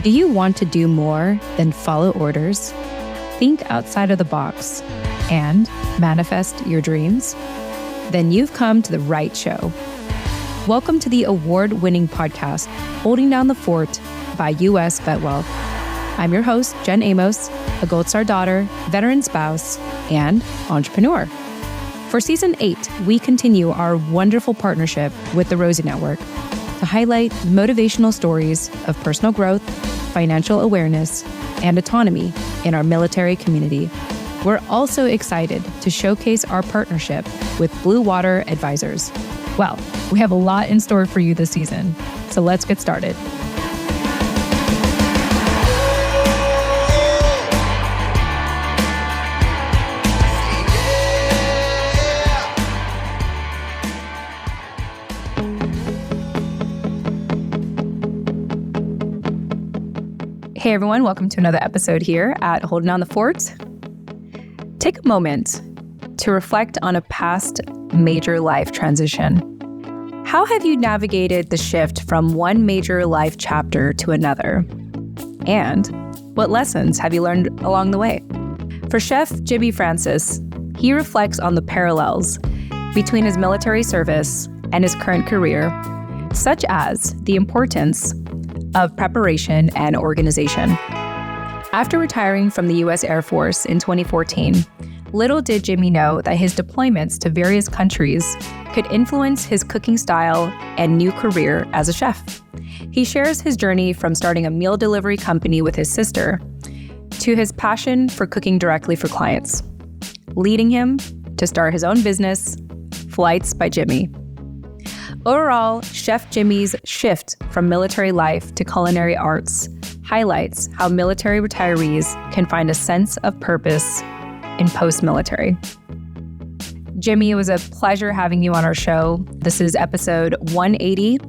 Do you want to do more than follow orders? Think outside of the box and manifest your dreams? Then you've come to the right show. Welcome to the award-winning podcast, Holding Down the Fort by U.S. VetWealth. I'm your host, Jen Amos, a Gold Star daughter, veteran spouse, and entrepreneur. For Season 8, we continue our wonderful partnership with the Rosie Network to highlight motivational stories of personal growth, financial awareness, and autonomy in our military community. We're also excited to showcase our partnership with Blue Water Advisors. Well, we have a lot in store for you this season, so let's get started. Hey everyone, welcome to another episode here at Holding Down the Fort. Take a moment to reflect on a past major life transition. How have you navigated the shift from one major life chapter to another? And what lessons have you learned along the way? For Chef Jimmy Francis, he reflects on the parallels between his military service and his current career, such as the importance of preparation and organization. After retiring from the U.S. Air Force in 2014, little did Jimmy know that his deployments to various countries could influence his cooking style and new career as a chef. He shares his journey from starting a meal delivery company with his sister to his passion for cooking directly for clients, leading him to start his own business, Flights by Jimmy. Overall, Chef Jimmy's shift from military life to culinary arts highlights how military retirees can find a sense of purpose in post-military. Jimmy, it was a pleasure having you on our show. This is episode 180.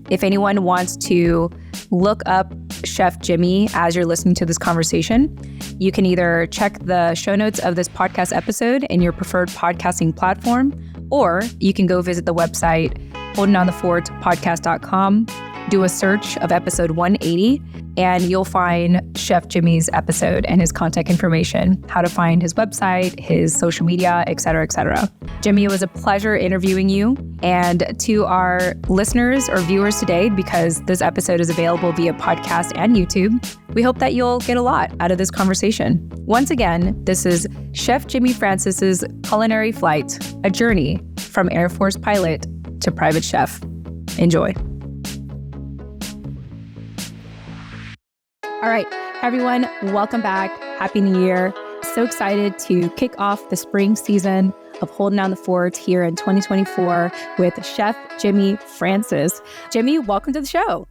If anyone wants to look up Chef Jimmy as you're listening to this conversation, you can either check the show notes of this podcast episode in your preferred podcasting platform, or you can go visit the website holdingdownthefortpodcast.com, do a search of episode 180, and you'll find Chef Jimmy's episode and his contact information, how to find his website, his social media, et cetera, et cetera. Jimmy, it was a pleasure interviewing you. And to our listeners or viewers today, because this episode is available via podcast and YouTube, we hope that you'll get a lot out of this conversation. Once again, this is Chef Jimmy Francis's Culinary Flight, a journey from Air Force pilot to private chef. Enjoy. All right, everyone, welcome back. Happy New Year. So excited to kick off the spring season of Holding Down the Fort here in 2024 with Chef Jimmy Francis. Jimmy, welcome to the show.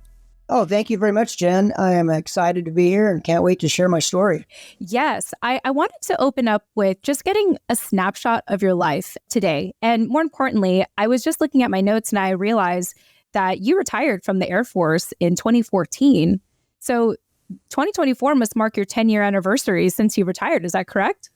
Oh, thank you very much, Jen. I am excited to be here and can't wait to share my story. Yes, I wanted to open up with just getting a snapshot of your life today. And more importantly, I was just looking at my notes and I realized that you retired from the Air Force in 2014. So 2024 must mark your 10-year anniversary since you retired. Is that correct?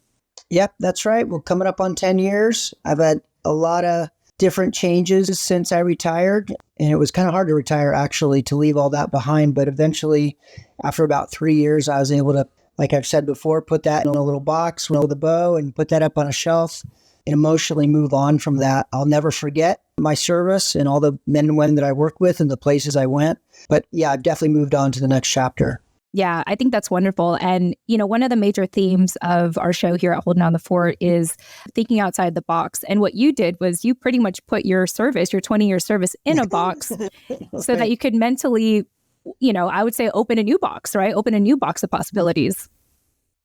Yep, that's right. We're coming up on 10 years. I've had a lot of different changes since I retired. And it was kind of hard to retire, actually, to leave all that behind. But eventually, after about 3 years, I was able to, like I've said before, put that in a little box with a bow and put that up on a shelf and emotionally move on from that. I'll never forget my service and all the men and women that I worked with and the places I went. But yeah, I've definitely moved on to the next chapter. Yeah, I think that's wonderful. And, you know, one of the major themes of our show here at Holding Down the Fort is thinking outside the box. And what you did was you pretty much put your service, your 20-year service in a box so that you could mentally, you know, I would say open a new box, right? Open a new box of possibilities.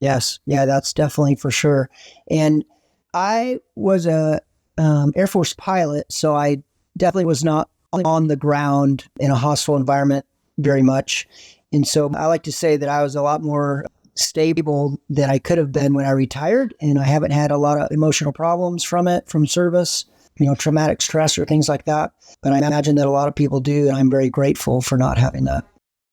Yes. Yeah, that's definitely for sure. And I was a Air Force pilot, so I definitely was not on the ground in a hostile environment very much. And so I like to say that I was a lot more stable than I could have been when I retired. And I haven't had a lot of emotional problems from service, traumatic stress or things like that. But I imagine that a lot of people do. And I'm very grateful for not having that.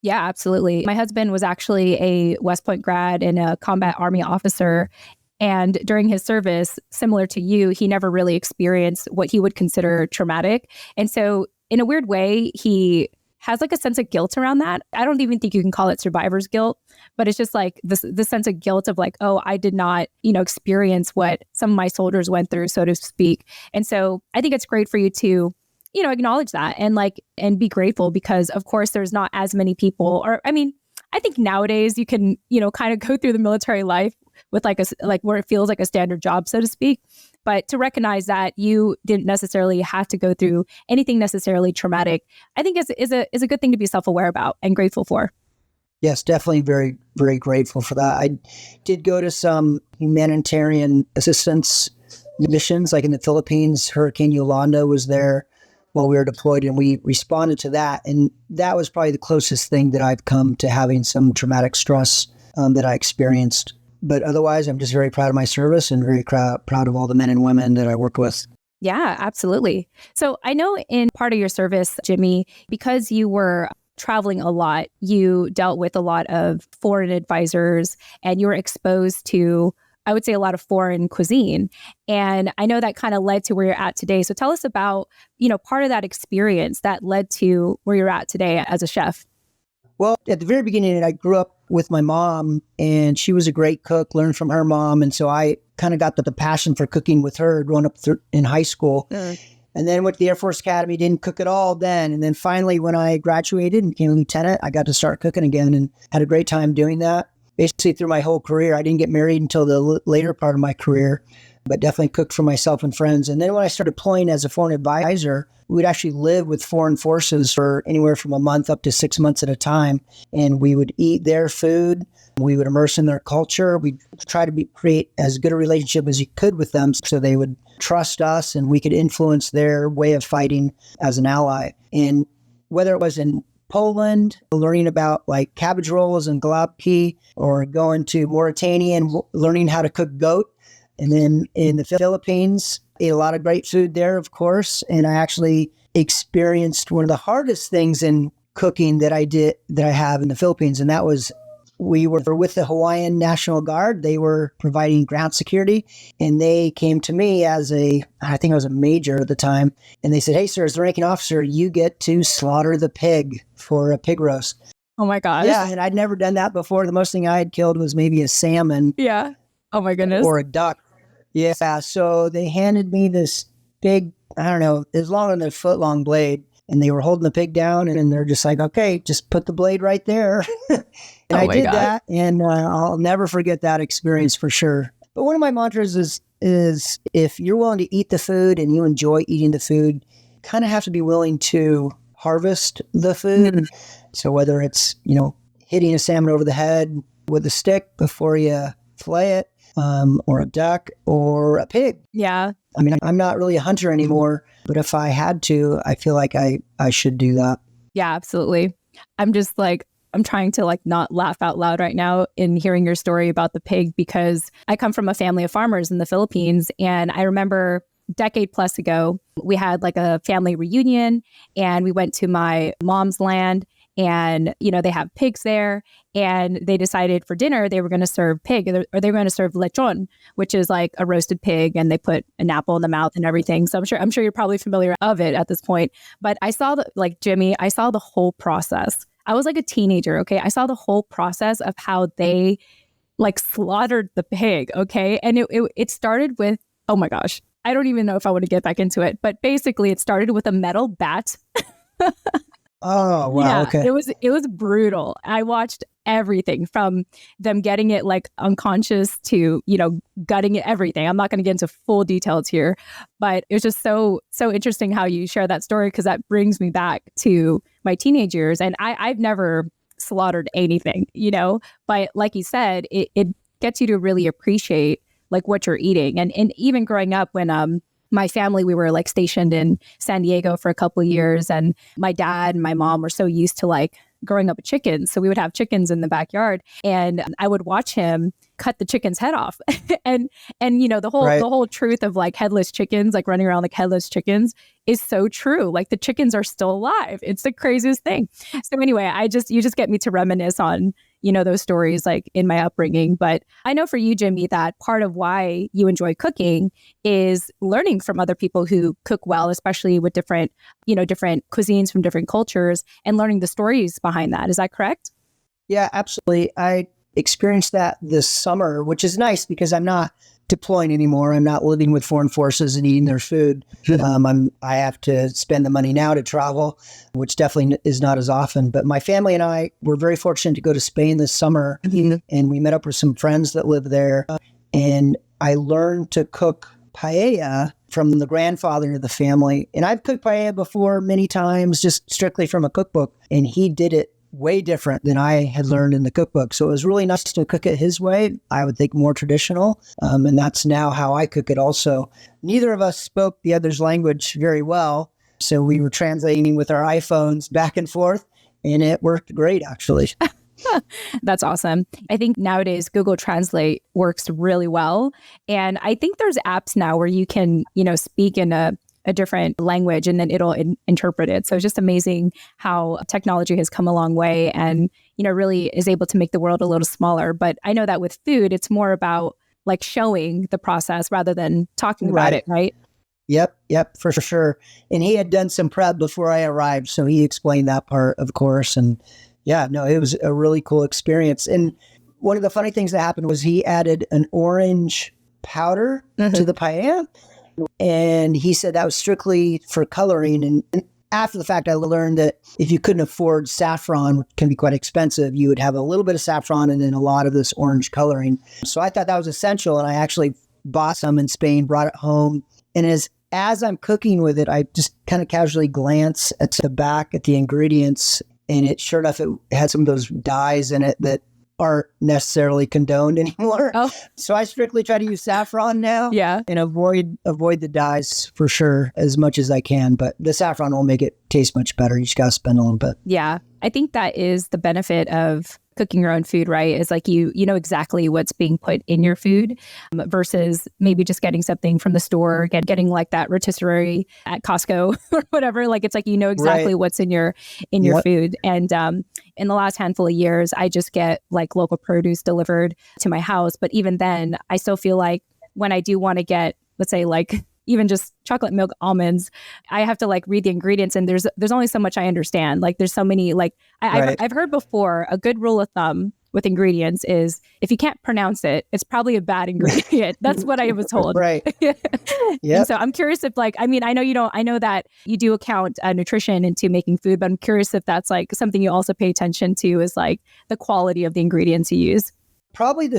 Yeah, absolutely. My husband was actually a West Point grad and a combat Army officer. And during his service, similar to you, he never really experienced what he would consider traumatic. And so in a weird way, he has like a sense of guilt around that. I don't even think you can call it survivor's guilt, but it's just like this sense of guilt of like, oh, I did not, experience what some of my soldiers went through, so to speak. And so I think it's great for you to, acknowledge that and be grateful, because of course there's not as many people, or I mean, I think nowadays you can, kind of go through the military life with like where it feels like a standard job, so to speak. But to recognize that you didn't necessarily have to go through anything necessarily traumatic, I think is a good thing to be self-aware about and grateful for. Yes, definitely very, very grateful for that. I did go to some humanitarian assistance missions, like in the Philippines. Hurricane Yolanda was there while we were deployed, and we responded to that. And that was probably the closest thing that I've come to having some traumatic stress that I experienced. But otherwise, I'm just very proud of my service and very proud of all the men and women that I work with. Yeah, absolutely. So I know in part of your service, Jimmy, because you were traveling a lot, you dealt with a lot of foreign advisors and you were exposed to, I would say, a lot of foreign cuisine. And I know that kind of led to where you're at today. So tell us about, part of that experience that led to where you're at today as a chef. Well, at the very beginning, I grew up with my mom, and she was a great cook, learned from her mom. And so I kind of got the passion for cooking with her growing up in high school. And then went to the Air Force Academy, didn't cook at all then. And then finally, when I graduated and became a lieutenant, I got to start cooking again and had a great time doing that. Basically, through my whole career, I didn't get married until the later part of my career, but definitely cooked for myself and friends. And then when I started deploying as a foreign advisor, we would actually live with foreign forces for anywhere from a month up to 6 months at a time. And we would eat their food. We would immerse in their culture. We'd try to create as good a relationship as you could with them so they would trust us and we could influence their way of fighting as an ally. And whether it was in Poland, learning about like cabbage rolls and galapki, or going to Mauritania and learning how to cook goat. And then in the Philippines, ate a lot of great food there, of course. And I actually experienced one of the hardest things in cooking that I have in the Philippines. And that was, we were with the Hawaiian National Guard. They were providing ground security. And they came to me I think I was a major at the time. And they said, "Hey, sir, as the ranking officer, you get to slaughter the pig for a pig roast." Oh my gosh. Yeah, and I'd never done that before. The most thing I had killed was maybe a salmon. Yeah. Oh my goodness. Or a duck. Yeah, so they handed me this big, I don't know, as long as a foot long blade, and they were holding the pig down, and they're just like, "Okay, just put the blade right there." And I did that, and I'll never forget that experience for sure. But one of my mantras is if you're willing to eat the food and you enjoy eating the food, you kind of have to be willing to harvest the food. So whether it's, hitting a salmon over the head with a stick before you fillet it, or a duck or a pig. Yeah. I mean, I'm not really a hunter anymore, but if I had to, I feel like I should do that. Yeah, absolutely. I'm just like, I'm trying to like not laugh out loud right now in hearing your story about the pig, because I come from a family of farmers in the Philippines. And I remember decade plus ago, we had like a family reunion and we went to my mom's land. And, they have pigs there, and they decided for dinner they were going to serve pig, or they were going to serve lechon, which is like a roasted pig, and they put an apple in the mouth and everything. So I'm sure you're probably familiar of it at this point. But I saw Jimmy, I saw the whole process. I was like a teenager. Okay. I saw the whole process of how they like slaughtered the pig. Okay. And it started with, oh my gosh, I don't even know if I want to get back into it, but basically it started with a metal bat. Oh, wow. Yeah, okay. It was brutal. I watched everything from them getting it like unconscious to, gutting it, everything. I'm not going to get into full details here, but it was just so interesting how you share that story, because that brings me back to my teenage years. And I've never slaughtered anything, but like you said, it gets you to really appreciate like what you're eating. And even growing up when, my family, we were like stationed in San Diego for a couple of years, and my dad and my mom were so used to like growing up with chickens. So we would have chickens in the backyard, and I would watch him cut the chicken's head off. and the whole truth of like headless chickens, like running around like headless chickens is so true. Like the chickens are still alive. It's the craziest thing. So anyway, you just get me to reminisce on, those stories like in my upbringing. But I know for you, Jimmy, that part of why you enjoy cooking is learning from other people who cook well, especially with different cuisines from different cultures, and learning the stories behind that. Is that correct? Yeah, absolutely. I experienced that this summer, which is nice because I'm not deploying anymore. I'm not living with foreign forces and eating their food. I have to spend the money now to travel, which definitely is not as often. But my family and I were very fortunate to go to Spain this summer, and we met up with some friends that live there. And I learned to cook paella from the grandfather of the family. And I've cooked paella before many times, just strictly from a cookbook. And he did it way different than I had learned in the cookbook. So it was really nice to cook it his way. I would think more traditional. And that's now how I cook it also. Neither of us spoke the other's language very well. So we were translating with our iPhones back and forth, and it worked great, actually. That's awesome. I think nowadays Google Translate works really well. And I think there's apps now where you can, speak in a different language and then it'll interpret it. So it's just amazing how technology has come a long way and, really is able to make the world a little smaller. But I know that with food, it's more about like showing the process rather than talking about it, right? Yep, for sure. And he had done some prep before I arrived. So he explained that part, of course. And yeah, no, it was a really cool experience. And one of the funny things that happened was he added an orange powder to the paella. And he said that was strictly for coloring. And after the fact, I learned that if you couldn't afford saffron, which can be quite expensive, you would have a little bit of saffron and then a lot of this orange coloring. So I thought that was essential. And I actually bought some in Spain, brought it home. And as I'm cooking with it, I just kind of casually glance at the back at the ingredients. And sure enough, it had some of those dyes in it that aren't necessarily condoned anymore. Oh. So I strictly try to use saffron now. Yeah. And avoid the dyes for sure as much as I can. But the saffron will make it taste much better. You just got to spend a little bit. Yeah. I think that is the benefit of cooking your own food, right? Is like you know exactly what's being put in your food versus maybe just getting something from the store, getting like that rotisserie at Costco or whatever. Like it's like exactly what's in your food. And in the last handful of years, I just get like local produce delivered to my house. But even then, I still feel like when I do want to get, let's say like even just chocolate milk almonds, I have to like read the ingredients, and there's only so much I understand. Like there's so many, like I've heard before, a good rule of thumb with ingredients is if you can't pronounce it, it's probably a bad ingredient. That's what I was told. Right. Yeah. So I'm curious if I know that you do account nutrition into making food, but I'm curious if that's like something you also pay attention to is like the quality of the ingredients you use. Probably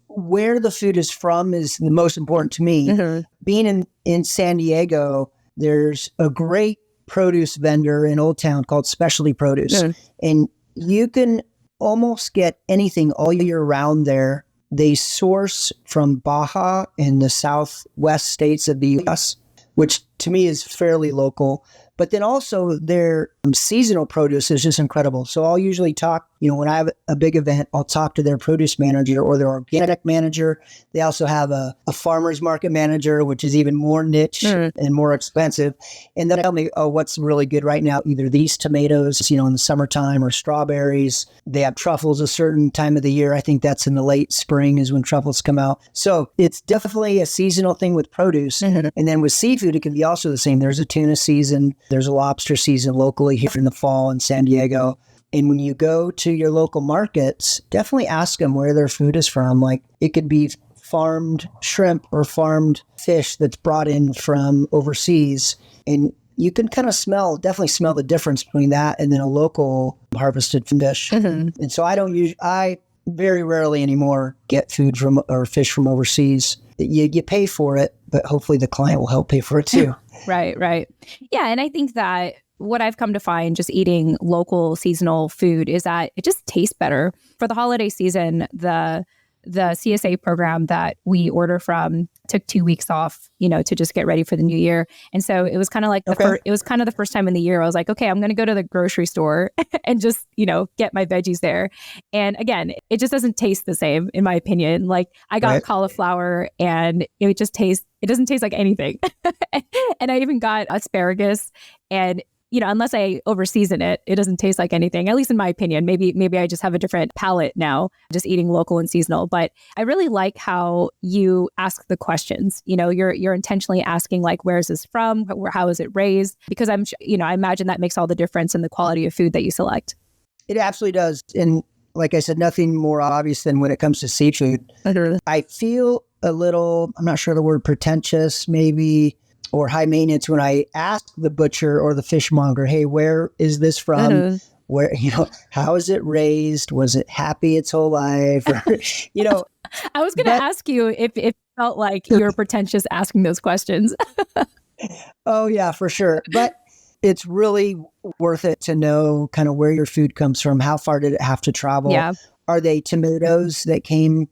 where the food is from is the most important to me. Mm-hmm. Being in San Diego, there's a great produce vendor in Old Town called Specialty Produce. Mm. And you can almost get anything all year round there. They source from Baja in the southwest states of the U.S., which to me is fairly local. But then also their seasonal produce is just incredible. So I'll usually talk, when I have a big event, I'll talk to their produce manager or their organic manager. They also have a farmer's market manager, which is even more niche and more expensive. And they'll tell me, what's really good right now? Either these tomatoes, in the summertime, or strawberries. They have truffles a certain time of the year. I think that's in the late spring is when truffles come out. So it's definitely a seasonal thing with produce. Mm-hmm. And then with seafood, it can be also the same. There's a tuna season. There's a lobster season locally here in the fall in San Diego. And when you go to your local markets, definitely ask them where their food is from. Like it could be farmed shrimp or farmed fish that's brought in from overseas. And you can kind of definitely smell the difference between that and then a local harvested fish. Mm-hmm. And so I very rarely anymore get food from or fish from overseas. You pay for it, but hopefully the client will help pay for it too. Right. Yeah. And I think that what I've come to find just eating local seasonal food is that it just tastes better. For the holiday season, the CSA program that we order from took 2 weeks off, to just get ready for the new year. And so it was kind of like it was kind of the first time in the year I was like, okay, I'm going to go to the grocery store and just, get my veggies there. And again, it just doesn't taste the same, in my opinion. Like I got cauliflower and it doesn't taste like anything. And I even got asparagus, and unless I overseason it, it doesn't taste like anything, at least in my opinion. Maybe I just have a different palate now, just eating local and seasonal. But I really like how you ask the questions. You're intentionally asking, like, where is this from? How is it raised? Because I imagine that makes all the difference in the quality of food that you select. It absolutely does. And like I said, nothing more obvious than when it comes to seafood. I feel a little, I'm not sure the word pretentious, maybe, or high maintenance when I ask the butcher or the fishmonger, hey, where is this from? Where, how is it raised? Was it happy its whole life? Or, I was going to ask you if it felt like you were pretentious asking those questions. Oh, yeah, for sure. But it's really worth it to know kind of where your food comes from. How far did it have to travel? Yeah. Are they tomatoes that came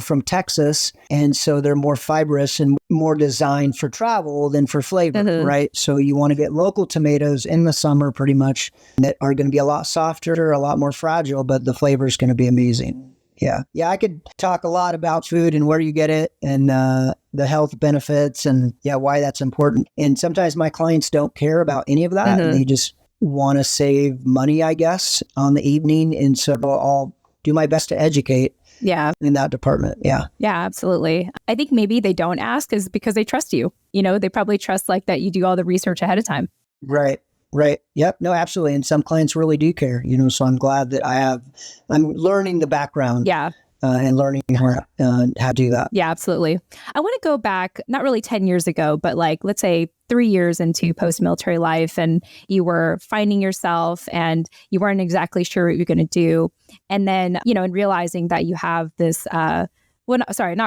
from Texas, and so they're more fibrous and more designed for travel than for flavor, right? So you want to get local tomatoes in the summer pretty much that are going to be a lot softer, a lot more fragile, but the flavor is going to be amazing. Yeah. I could talk a lot about food and where you get it and the health benefits and why that's important. And sometimes my clients don't care about any of that. And they just want to save money, I guess, on the evening. And so I'll do my best to educate. Yeah. In that department. Yeah. Yeah, absolutely. I think maybe they don't ask is because they trust you. They probably trust like that you do all the research ahead of time. Right. Yep. No, absolutely. And some clients really do care, so I'm glad that I'm learning the background. Yeah. And learning how to do that. Yeah, absolutely. I want to go back, not really 10 years ago, but like, let's say 3 years into post-military life, and you were finding yourself and you weren't exactly sure what you're going to do. And then, and realizing that you have this, not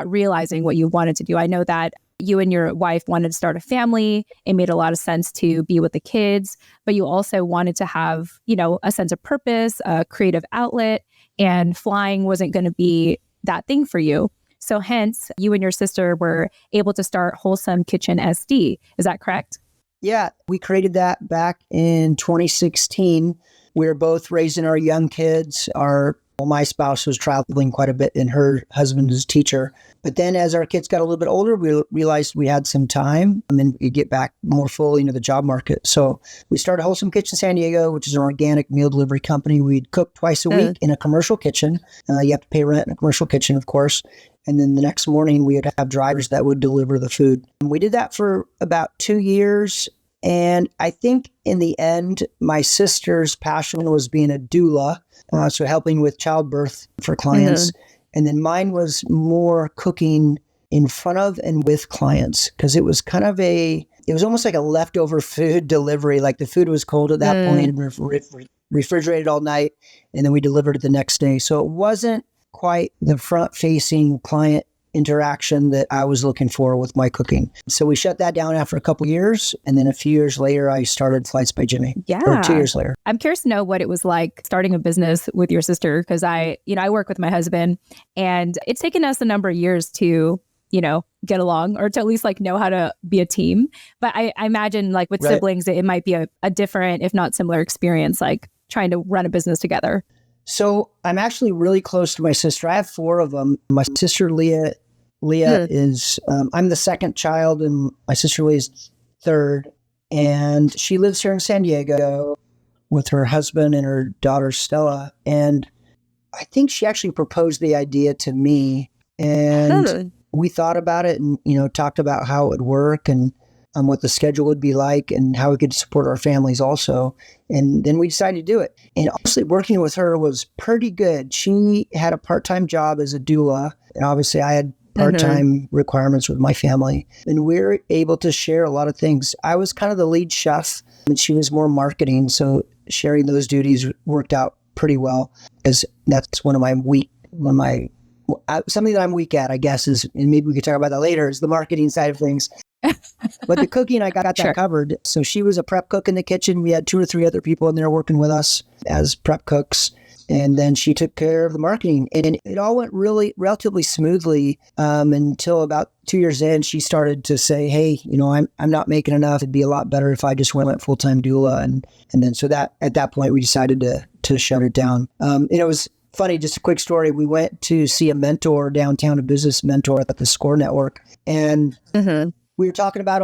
realizing what you wanted to do. I know that you and your wife wanted to start a family. It made a lot of sense to be with the kids, but you also wanted to have, a sense of purpose, a creative outlet, and flying wasn't going to be that thing for you. So hence, you and your sister were able to start Wholesome Kitchen SD. Is that correct? Yeah, we created that back in 2016. We were both raising our young kids. My spouse was traveling quite a bit and her husband is a teacher. But then as our kids got a little bit older, we realized we had some time and then we get back more fully into the job market. So we started Wholesome Kitchen San Diego, which is an organic meal delivery company. We'd cook twice a week in a commercial kitchen. You have to pay rent in a commercial kitchen, of course. And then the next morning we would have drivers that would deliver the food. And we did that for about 2 years. And I think in the end, my sister's passion was being a doula. So helping with childbirth for clients. And then mine was more cooking in front of and with clients because it was kind of it was almost like a leftover food delivery. Like the food was cold at that point and refrigerated all night. And then we delivered it the next day. So it wasn't quite the front facing client interaction that I was looking for with my cooking. So we shut that down after a couple years. And then a few years later, I started Flights by Jimmy. Yeah. Or 2 years later. I'm curious to know what it was like starting a business with your sister, because I work with my husband and it's taken us a number of years to, get along or to at least like know how to be a team. But I imagine like with siblings, it might be a different, if not similar experience, like trying to run a business together. So I'm actually really close to my sister. I have 4 of them. My sister Leah is, I'm the second child and my sister Leah is third. And she lives here in San Diego with her husband and her daughter Stella. And I think she actually proposed the idea to me. And we thought about it and, talked about how it would work and what the schedule would be like and how we could support our families also. And then we decided to do it. And honestly, working with her was pretty good. She had a part-time job as a doula. And obviously I had part-time requirements with my family. And we were able to share a lot of things. I was kind of the lead chef and she was more marketing. So sharing those duties worked out pretty well because that's something that I'm weak at, I guess, is, and maybe we could talk about that later, is the marketing side of things. But the cooking, I got that covered. So she was a prep cook in the kitchen. We had 2 or 3 other people in there working with us as prep cooks. And then she took care of the marketing, and it all went really relatively smoothly until about 2 years in. She started to say, "Hey, I'm not making enough. It'd be a lot better if I just went full-time doula." And then so that at that point we decided to shut it down. And it was funny. Just a quick story. We went to see a mentor downtown, a business mentor at the SCORE network, and we were talking about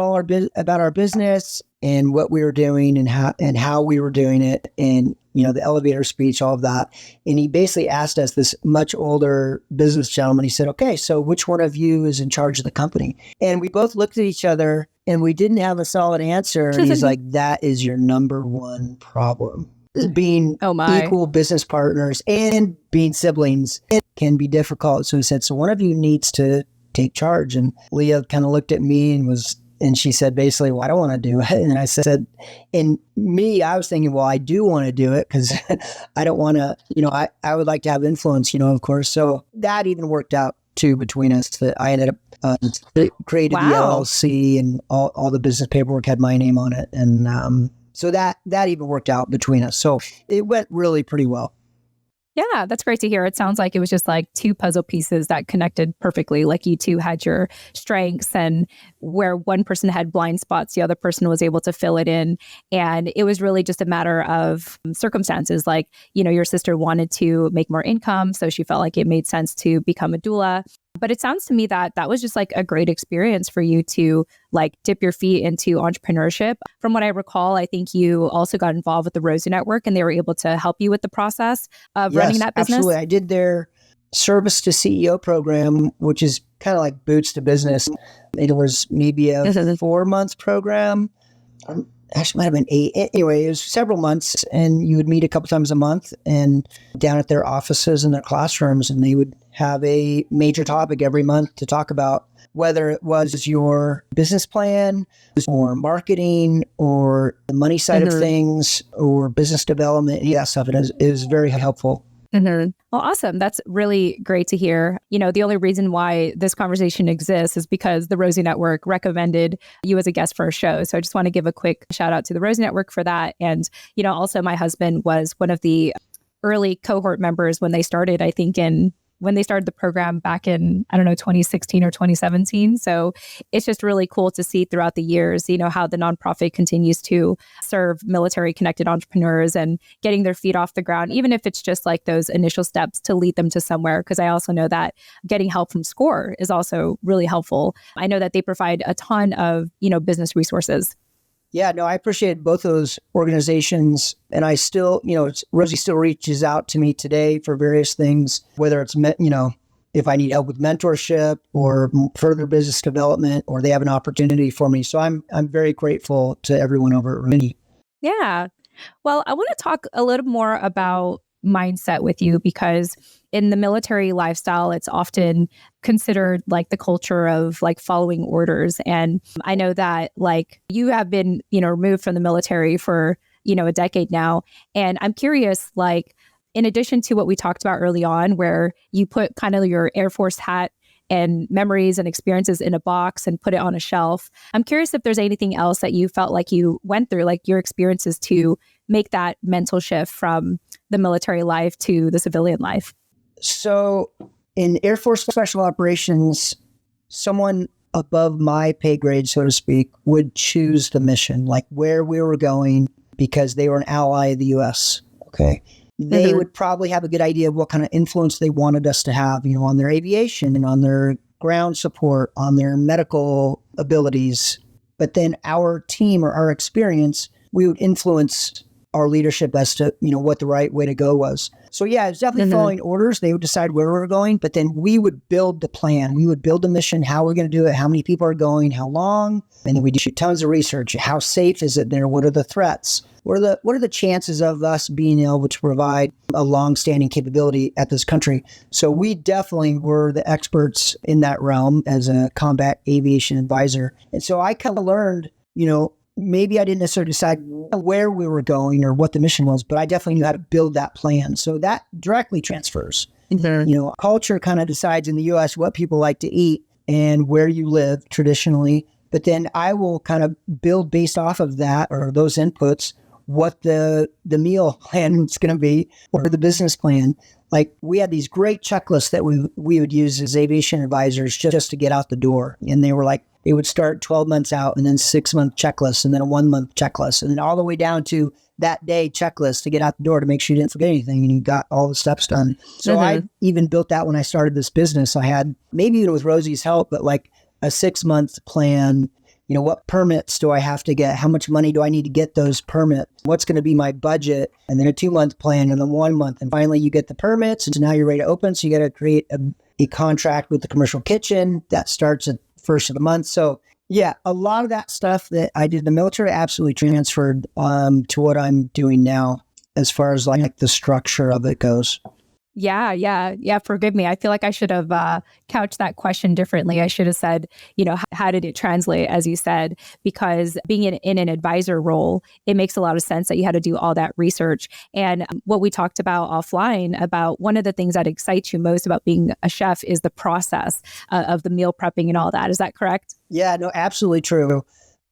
about our business and what we were doing and how we were doing it, and the elevator speech, all of that. And he basically asked us, this much older business gentleman, he said, "Okay, so which one of you is in charge of the company?" And we both looked at each other and we didn't have a solid answer. And he's like, "That is your number one problem. Being equal business partners and being siblings, it can be difficult." So he said, "So one of you needs to take charge." And Leah kind of looked at me and she said, basically, "Well, I don't want to do it." And I said, and me, I was thinking, well, I do want to do it because I don't want to, I would like to have influence, of course. So that even worked out too between us, that I ended up created the LLC, and all the business paperwork had my name on it. And so that even worked out between us. So it went really pretty well. Yeah, that's great to hear. It sounds like it was just like two puzzle pieces that connected perfectly. Like you two had your strengths, and where one person had blind spots, the other person was able to fill it in. And it was really just a matter of circumstances. Like, your sister wanted to make more income, so she felt like it made sense to become a doula. But it sounds to me that that was just like a great experience for you to like dip your feet into entrepreneurship. From what I recall, I think you also got involved with the Rosie Network, and they were able to help you with the process of running that business. Absolutely. I did their service to CEO program, which is kind of like boots to business. It was maybe a 4-month program. Actually, might have been 8. Anyway, it was several months, and you would meet a couple times a month and down at their offices and their classrooms, and they would have a major topic every month to talk about, whether it was your business plan or marketing or the money side of things or business development. Yeah, stuff. It is very helpful. Well, awesome. That's really great to hear. The only reason why this conversation exists is because the Rosie Network recommended you as a guest for a show. So I just want to give a quick shout out to the Rosie Network for that. And, also my husband was one of the early cohort members when they started, I think when they started the program back in, 2016 or 2017. So it's just really cool to see throughout the years, how the nonprofit continues to serve military connected entrepreneurs and getting their feet off the ground, even if it's just like those initial steps to lead them to somewhere. Because I also know that getting help from SCORE is also really helpful. I know that they provide a ton of, business resources. Yeah, no, I appreciate both of those organizations. And I still, Rosie still reaches out to me today for various things, whether it's, if I need help with mentorship or further business development, or they have an opportunity for me. So I'm very grateful to everyone over at Rosie. Yeah. Well, I want to talk a little more about mindset with you, because in the military lifestyle, it's often considered like the culture of like following orders. And I know that like you have been, removed from the military for, a decade now. And I'm curious, like, in addition to what we talked about early on, where you put kind of your Air Force hat and memories and experiences in a box and put it on a shelf, I'm curious if there's anything else that you felt like you went through, like your experiences to make that mental shift from the military life to the civilian life. So in Air Force Special Operations, someone above my pay grade, so to speak, would choose the mission, like where we were going, because they were an ally of the U.S. Okay. They would probably have a good idea of what kind of influence they wanted us to have, on their aviation and on their ground support, on their medical abilities. But then our team or our experience, we would influence our leadership as to, what the right way to go was. So yeah, it's definitely following orders. They would decide where we were going, but then we would build the plan. We would build the mission, how we're going to do it, how many people are going, how long. And then we do tons of research. How safe is it there? What are the threats? What are the chances of us being able to provide a long-standing capability at this country? So we definitely were the experts in that realm as a combat aviation advisor. And so I kind of learned, maybe I didn't necessarily decide where we were going or what the mission was, but I definitely knew how to build that plan. So that directly transfers. Culture kind of decides in the U.S. what people like to eat and where you live traditionally. But then I will kind of build based off of that or those inputs what the meal plan is going to be or the business plan. Like we had these great checklists that we would use as aviation advisors just to get out the door. And they were like, it would start 12 months out and then 6-month checklist and then a 1-month checklist and then all the way down to that day checklist to get out the door to make sure you didn't forget anything and you got all the steps done. So I even built that when I started this business. I had, maybe even with Rosie's help, but like a 6-month plan. What permits do I have to get? How much money do I need to get those permits? What's going to be my budget? And then a 2-month plan and then 1 month. And finally you get the permits. And so now you're ready to open. So you got to create a contract with the commercial kitchen that starts at first of the month. So yeah, a lot of that stuff that I did in the military absolutely transferred to what I'm doing now as far as like the structure of it goes. Yeah. Forgive me. I feel like I should have couched that question differently. I should have said, how did it translate, as you said, because being in an advisor role, it makes a lot of sense that you had to do all that research. And what we talked about offline about one of the things that excites you most about being a chef is the process of the meal prepping and all that. Is that correct? Yeah, no, absolutely true.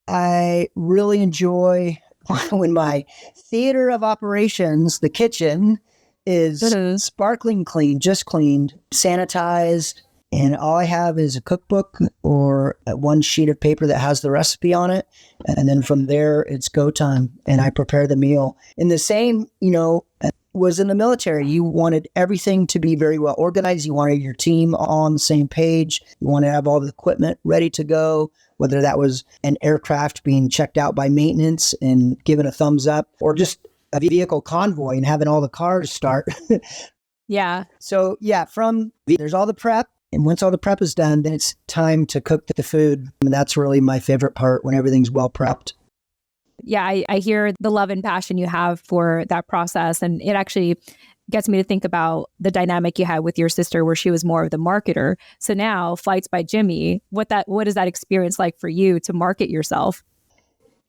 I really enjoy when my theater of operations, the kitchen, is sparkling clean, just cleaned, sanitized, and all I have is a cookbook or one sheet of paper that has the recipe on it. And then from there, it's go time, and I prepare the meal. And the same, was in the military. You wanted everything to be very well organized. You wanted your team on the same page. You want to have all the equipment ready to go, whether that was an aircraft being checked out by maintenance and given a thumbs up, or just a vehicle convoy and having all the cars start. Yeah. So yeah, there's all the prep. And once all the prep is done, then it's time to cook the food. And that's really my favorite part, when everything's well prepped. Yeah, I hear the love and passion you have for that process. And it actually gets me to think about the dynamic you had with your sister, where she was more of the marketer. So now Flights by Jimmy, what is that experience like for you to market yourself?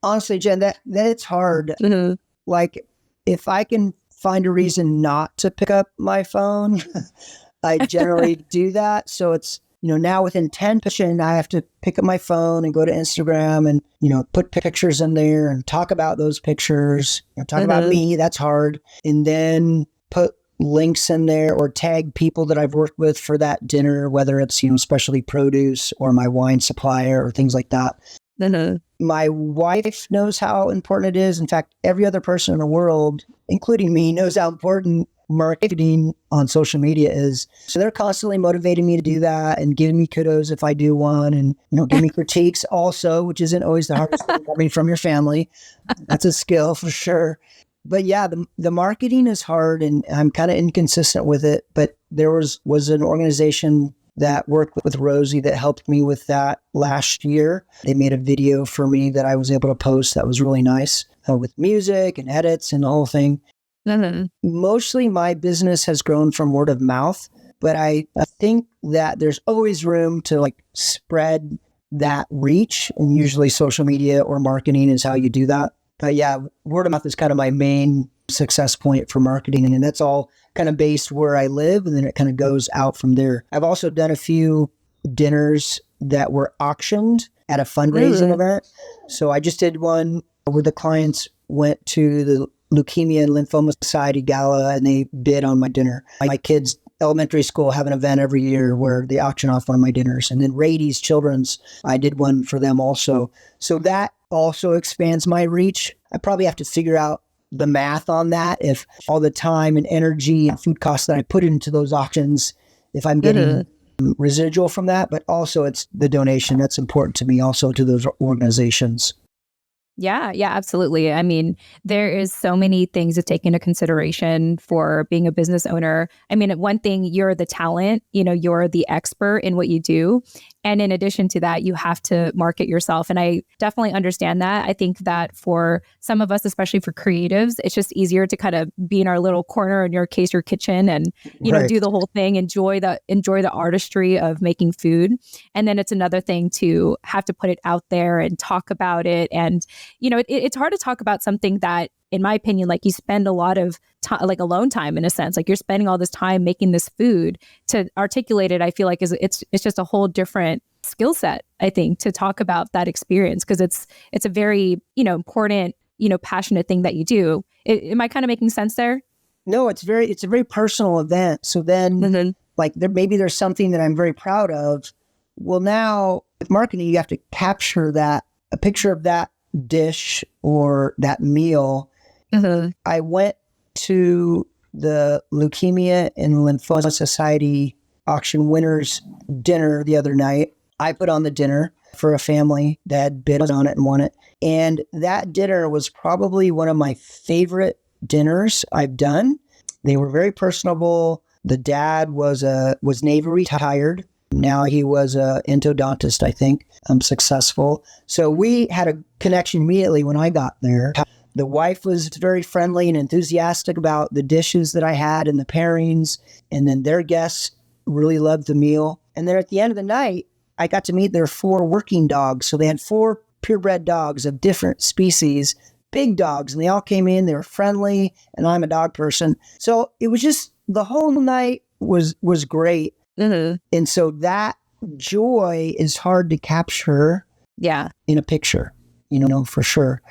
Honestly, Jen, that it's hard. Mm-hmm. Like, if I can find a reason not to pick up my phone, I generally do that. So it's, now within 10 pitching, I have to pick up my phone and go to Instagram and, put pictures in there and talk about those pictures, talk about me. That's hard. And then put links in there or tag people that I've worked with for that dinner, whether it's, specialty produce or my wine supplier or things like that. My wife knows how important it is. In fact, every other person in the world, including me, knows how important marketing on social media is. So they're constantly motivating me to do that and giving me kudos if I do one, and give me critiques also, which isn't always the hardest thing coming from your family. That's a skill for sure. But yeah, the marketing is hard, and I'm kind of inconsistent with it. But there was an organization that worked with Rosie that helped me with that last year. They made a video for me that I was able to post that was really nice with music and edits and the whole thing. Mostly my business has grown from word of mouth, but I think that there's always room to like spread that reach, and usually social media or marketing is how you do that. But yeah, word of mouth is kind of my main success point for marketing, and that's all kind of based where I live, and then it kind of goes out from there. I've also done a few dinners that were auctioned at a fundraising event. So I just did one where the clients went to the Leukemia and Lymphoma Society Gala and they bid on my dinner. My kids' elementary school have an event every year where they auction off one of my dinners. And then Rady's Children's, I did one for them also. So that also expands my reach. I probably have to figure out the math on that, if all the time and energy and food costs that I put into those auctions, if I'm getting residual from that. But also it's the donation that's important to me also, to those organizations. Yeah, absolutely. I mean, there is so many things to take into consideration for being a business owner. I mean, one thing, you're the talent, you're the expert in what you do. And in addition to that, you have to market yourself. And I definitely understand that. I think that for some of us, especially for creatives, it's just easier to kind of be in our little corner, in your case, your kitchen, and, do the whole thing, enjoy the artistry of making food. And then it's another thing to have to put it out there and talk about it. And, it's hard to talk about something that, in my opinion, like you spend a lot of time, like alone time in a sense, like you're spending all this time making this food. To articulate it, I feel like it's just a whole different skill set, I think, to talk about that experience, because it's a very, important passionate thing that you do. Am I kind of making sense there? No, it's a very personal event. So then like maybe there's something that I'm very proud of. Well, now with marketing, you have to capture a picture of that dish or that meal. I went to the Leukemia and Lymphoma Society auction winners dinner the other night. I put on the dinner for a family that had bid on it and won it. And that dinner was probably one of my favorite dinners I've done. They were very personable. The dad was Navy retired. Now he was an endodontist, I think, successful. So we had a connection immediately when I got there. The wife was very friendly and enthusiastic about the dishes that I had and the pairings. And then their guests really loved the meal. And then at the end of the night, I got to meet their 4 working dogs. So they had 4 purebred dogs of different species, big dogs, and they all came in. They were friendly, and I'm a dog person. So it was just, the whole night was great. And so that joy is hard to capture in a picture, for sure.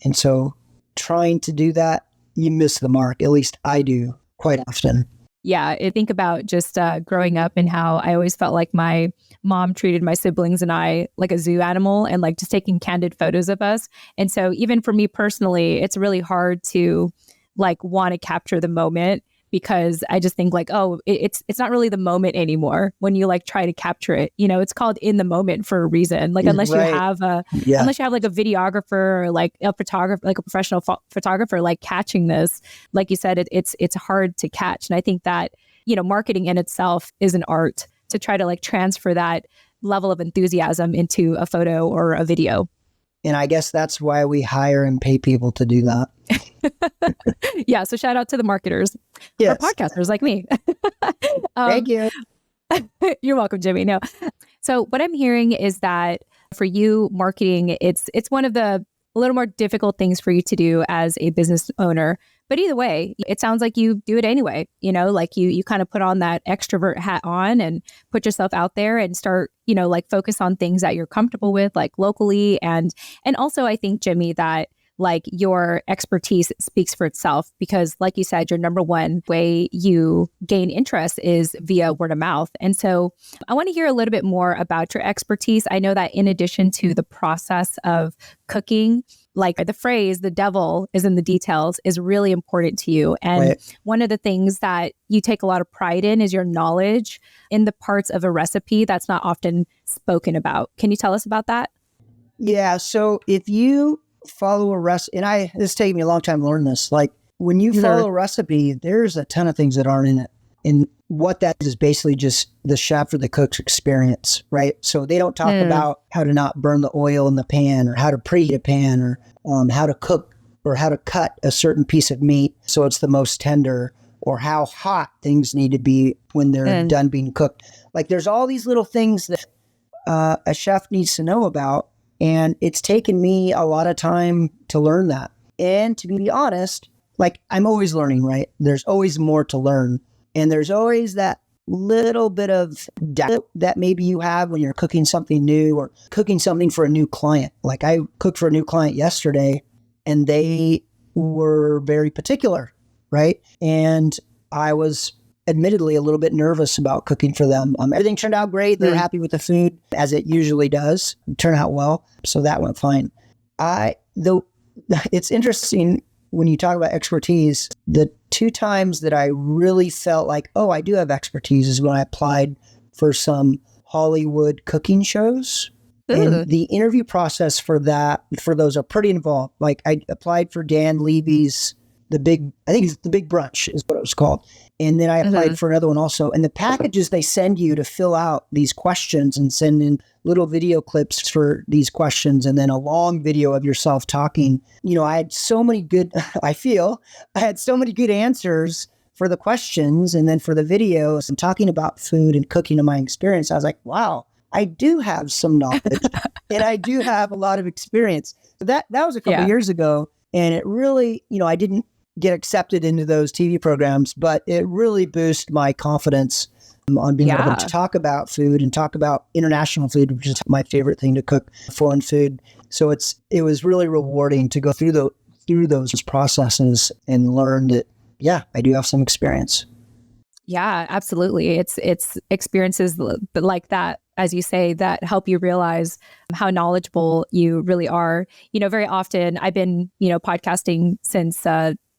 And so trying to do that, you miss the mark. At least I do quite often. Yeah, I think about just growing up and how I always felt like my mom treated my siblings and I like a zoo animal, and like just taking candid photos of us. And so even for me personally, it's really hard to like want to capture the moment, because I just think like, oh, it's not really the moment anymore when you like try to capture it. It's called in the moment for a reason. Like unless you have unless you have like a videographer or like a photographer, like a professional photographer, like catching this, like you said, it's hard to catch. And I think that, marketing in itself is an art to try to like transfer that level of enthusiasm into a photo or a video. And I guess that's why we hire and pay people to do that. Yeah. So shout out to the marketers or podcasters like me. Thank you. You're welcome, Jimmy. No. So what I'm hearing is that for you, marketing, it's one of the a little more difficult things for you to do as a business owner. But either way, it sounds like you do it anyway. Like you kind of put on that extrovert hat on and put yourself out there and start, like focus on things that you're comfortable with, like locally. And also I think, Jimmy, that like your expertise speaks for itself, because like you said, your number one way you gain interest is via word of mouth. And so I want to hear a little bit more about your expertise. I know that in addition to the process of cooking, like the phrase, the devil is in the details, is really important to you. And one of the things that you take a lot of pride in is your knowledge in the parts of a recipe that's not often spoken about. Can you tell us about that? Yeah. So if you follow a recipe, and this taken me a long time to learn this, like when you follow a recipe, there's a ton of things that aren't in it. And what that is basically just the chef or the cook's experience, right? So they don't talk about how to not burn the oil in the pan, or how to preheat a pan, or how to cook or how to cut a certain piece of meat so it's the most tender, or how hot things need to be when they're done being cooked. Like there's all these little things that a chef needs to know about. And it's taken me a lot of time to learn that. And to be honest, like I'm always learning, right? There's always more to learn. And there's always that little bit of doubt that maybe you have when you're cooking something new or cooking something for a new client. Like I cooked for a new client yesterday, and they were very particular, right? And I was admittedly a little bit nervous about cooking for them. Everything turned out great. They're happy with the food, as it usually does. It turned out well. So that went fine. Though it's interesting when you talk about expertise, the 2 times that I really felt like, oh, I do have expertise is when I applied for some Hollywood cooking shows. And the interview process for those are pretty involved. Like I applied for Dan Levy's I think it's The Big Brunch is what it was called. And then I applied for another one also. And the packages they send you to fill out these questions and send in little video clips for these questions, and then a long video of yourself talking. I had so many good answers for the questions, and then for the videos and talking about food and cooking and my experience. I was like, wow, I do have some knowledge and I do have a lot of experience. So that was a couple years ago. And it really, I didn't get accepted into those TV programs, but it really boosted my confidence on being able to talk about food and talk about international food, which is my favorite thing to cook, foreign food. So it was really rewarding to go through through those processes and learned that, yeah, I do have some experience. Yeah, absolutely. It's experiences like that, as you say, that help you realize how knowledgeable you really are. Very often I've been, podcasting since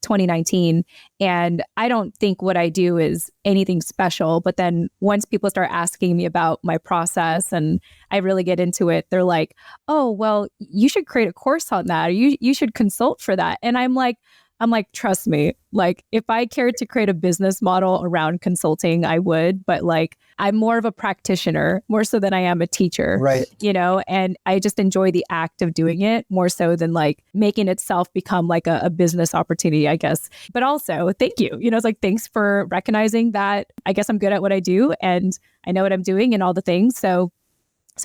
2019, and I don't think what I do is anything special. But then once people start asking me about my process and I really get into it, they're like, "Oh, well, you should create a course on that. Or you should consult for that." And I'm like, trust me, like if I cared to create a business model around consulting, I would, but like I'm more of a practitioner, more so than I am a teacher, Right. And I just enjoy the act of doing it more so than like making itself become like a business opportunity, I guess. But also, thank you. It's like, thanks for recognizing that I guess I'm good at what I do and I know what I'm doing and all the things. So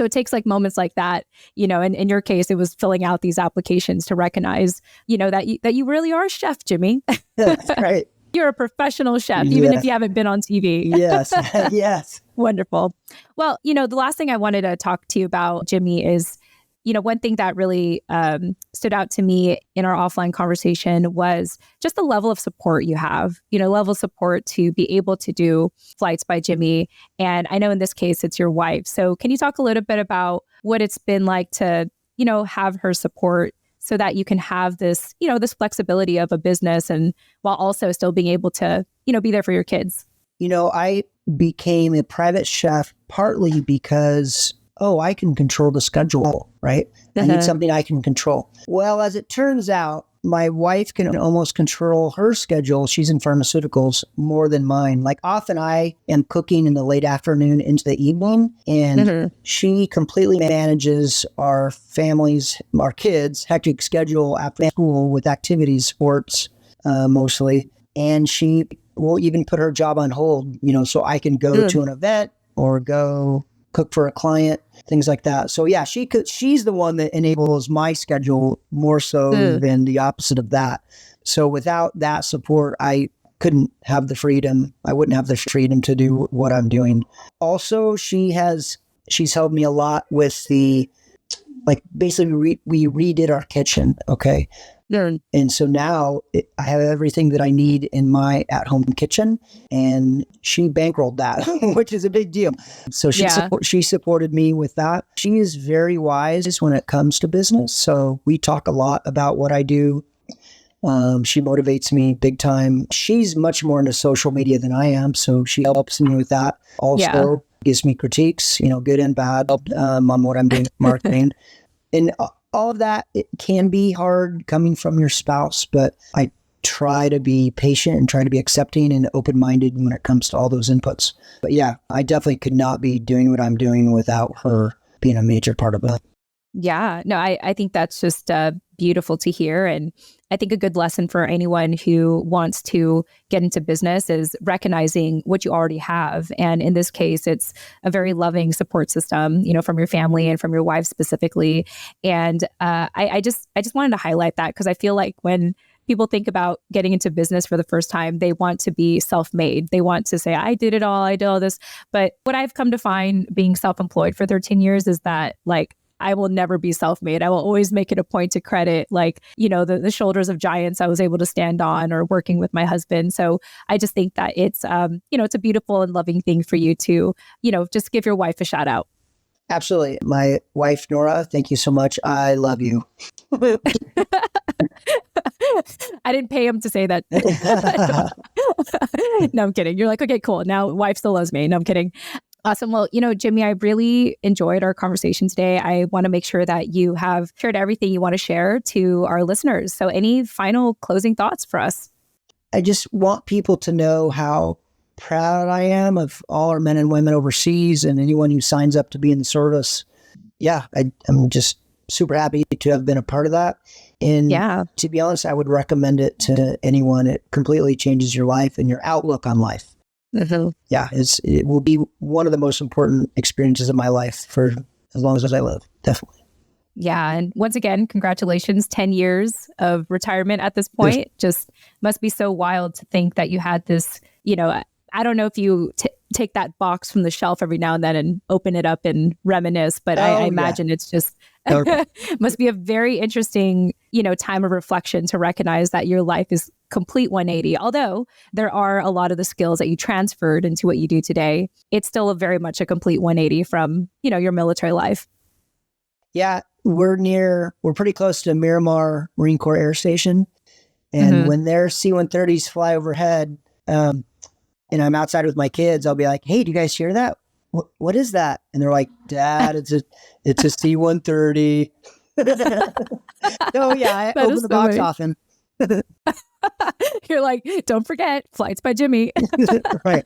it takes like moments like that, and in your case, it was filling out these applications to recognize, that you really are a chef, Jimmy. That's right. You're a professional chef, even if you haven't been on TV. Yes. Yes. Wonderful. Well, the last thing I wanted to talk to you about, Jimmy, is, one thing that really stood out to me in our offline conversation was just the level of support you have, level of support to be able to do Flights by Jimmy. And I know in this case, it's your wife. So can you talk a little bit about what it's been like to, have her support so that you can have this, this flexibility of a business and while also still being able to, be there for your kids? I became a private chef partly because I can control the schedule, right? I need something I can control. Well, as it turns out, my wife can almost control her schedule. She's in pharmaceuticals more than mine. Like often I am cooking in the late afternoon into the evening, and she completely manages our kids' hectic schedule after school with activities, sports, mostly. And she will even put her job on hold, so I can go to an event or go cook for a client, things like that. So yeah, she's the one that enables my schedule more so than the opposite of that. So without that support, I couldn't have the freedom. I wouldn't have the freedom to do what I'm doing. Also, she's helped me a lot with basically we redid our kitchen. Okay. And so now I have everything that I need in my at-home kitchen, and she bankrolled that, which is a big deal. So she supported me with that. She is very wise when it comes to business. So we talk a lot about what I do. She motivates me big time. She's much more into social media than I am, so she helps me with that. Also gives me critiques, good and bad, on what I'm doing, marketing. And all of that, it can be hard coming from your spouse, but I try to be patient and try to be accepting and open-minded when it comes to all those inputs. But yeah, I definitely could not be doing what I'm doing without her being a major part of it. Yeah, no, I think that's just beautiful to hear. And I think a good lesson for anyone who wants to get into business is recognizing what you already have. And in this case, it's a very loving support system, from your family and from your wife specifically. And I just wanted to highlight that because I feel like when people think about getting into business for the first time, they want to be self-made. They want to say, I did all this. But what I've come to find being self-employed for 13 years is that I will never be self-made. I will always make it a point to credit, the shoulders of giants I was able to stand on or working with my husband. So I just think that it's, it's a beautiful and loving thing for you to, just give your wife a shout out. Absolutely. My wife, Nora, thank you so much. I love you. I didn't pay him to say that. No, I'm kidding. You're like, okay, cool. Now wife still loves me. No, I'm kidding. Awesome. Well, Jimmy, I really enjoyed our conversation today. I want to make sure that you have shared everything you want to share to our listeners. So any final closing thoughts for us? I just want people to know how proud I am of all our men and women overseas and anyone who signs up to be in the service. Yeah, I'm just super happy to have been a part of that. And to be honest, I would recommend it to anyone. It completely changes your life and your outlook on life. Yeah, it will be one of the most important experiences of my life for as long as I live, definitely. Yeah. And once again, congratulations, 10 years of retirement at this point. Just must be so wild to think that you had this, I don't know if you take that box from the shelf every now and then and open it up and reminisce. But I imagine it's just must be a very interesting, time of reflection to recognize that your life is complete 180. Although there are a lot of the skills that you transferred into what you do today, it's still very much a complete 180 from, your military life. Yeah, we're pretty close to Miramar Marine Corps Air Station. And when their C-130s fly overhead, and I'm outside with my kids, I'll be like, hey, do you guys hear that? What is that? And they're like, Dad, it's a C-130. So yeah, I open the box often. You're like, don't forget, Flights by Jimmy. Right.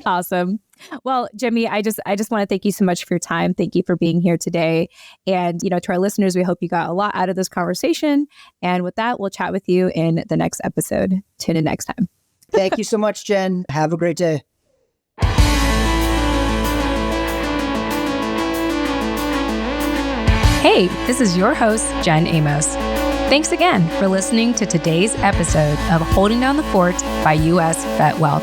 Awesome. Well, Jimmy, I just want to thank you so much for your time. Thank you for being here today. And, to our listeners, we hope you got a lot out of this conversation. And with that, we'll chat with you in the next episode. Tune in next time. Thank you so much, Jen. Have a great day. Hey, this is your host, Jen Amos. Thanks again for listening to today's episode of Holding Down the Fort by U.S. VetWealth.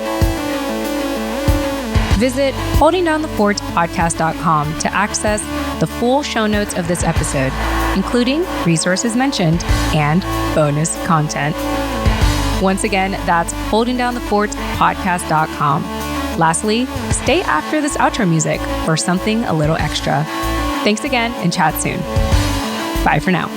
Visit holdingdownthefortpodcast.com to access the full show notes of this episode, including resources mentioned and bonus content. Once again, that's holdingdownthefortpodcast.com. Lastly, stay after this outro music for something a little extra. Thanks again and chat soon. Bye for now.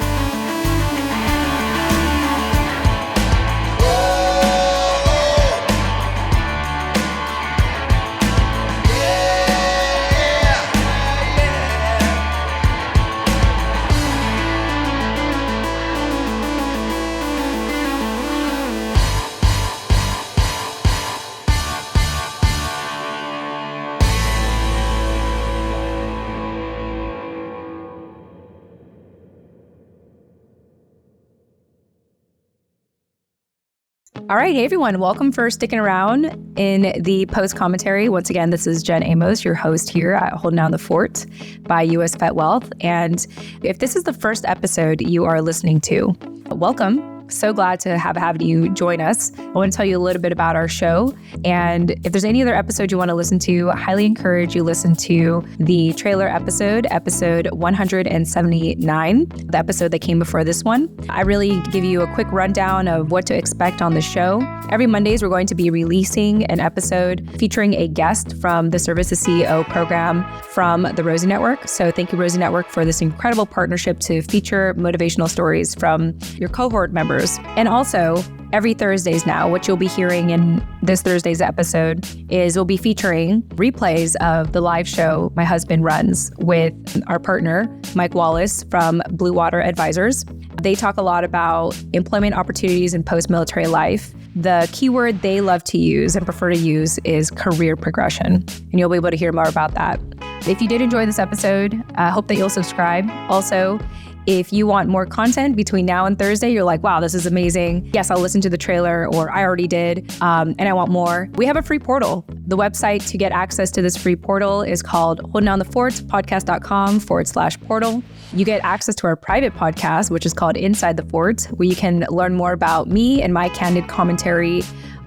All right. Hey, everyone. Welcome for sticking around in the post commentary. Once again, this is Jen Amos, your host here at Holding Down the Fort by U.S. VetWealth. And if this is the first episode you are listening to, welcome. So glad to have you join us. I want to tell you a little bit about our show. And if there's any other episode you want to listen to, I highly encourage you listen to the trailer episode 179, the episode that came before this one. I really give you a quick rundown of what to expect on the show. Every Mondays, we're going to be releasing an episode featuring a guest from the Services CEO program from the Rosie Network. So thank you, Rosie Network, for this incredible partnership to feature motivational stories from your cohort members. And also, every Thursdays now, what you'll be hearing in this Thursday's episode is we'll be featuring replays of the live show my husband runs with our partner, Mike Wallace from Blue Water Advisors. They talk a lot about employment opportunities in post-military life. The keyword they love to use and prefer to use is career progression. And you'll be able to hear more about that. If you did enjoy this episode, I hope that you'll subscribe. Also, if you want more content between now and Thursday, you're like, wow, this is amazing. Yes, I'll listen to the trailer, or I already did, and I want more. We have a free portal. The website to get access to this free portal is called holdingdownthefortpodcast.com/portal. You get access to our private podcast, which is called Inside the Fort, where you can learn more about me and my candid commentary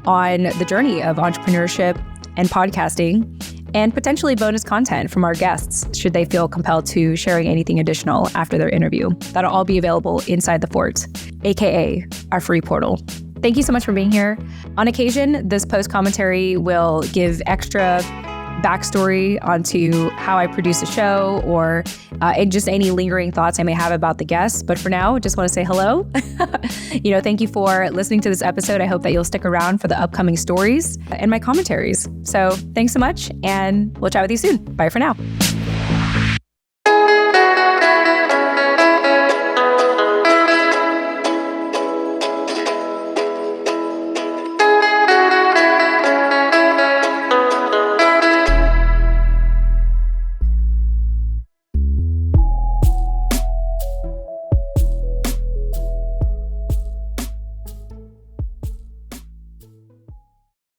on the journey of entrepreneurship and podcasting, and potentially bonus content from our guests should they feel compelled to sharing anything additional after their interview. That'll all be available inside the Fort, aka our free portal. Thank you so much for being here. On occasion, this post commentary will give extra backstory onto how I produce a show, or and just any lingering thoughts I may have about the guests. But for now, just want to say hello. Thank you for listening to this episode. I hope that you'll stick around for the upcoming stories and my commentaries. So thanks so much, and we'll chat with you soon. Bye for now.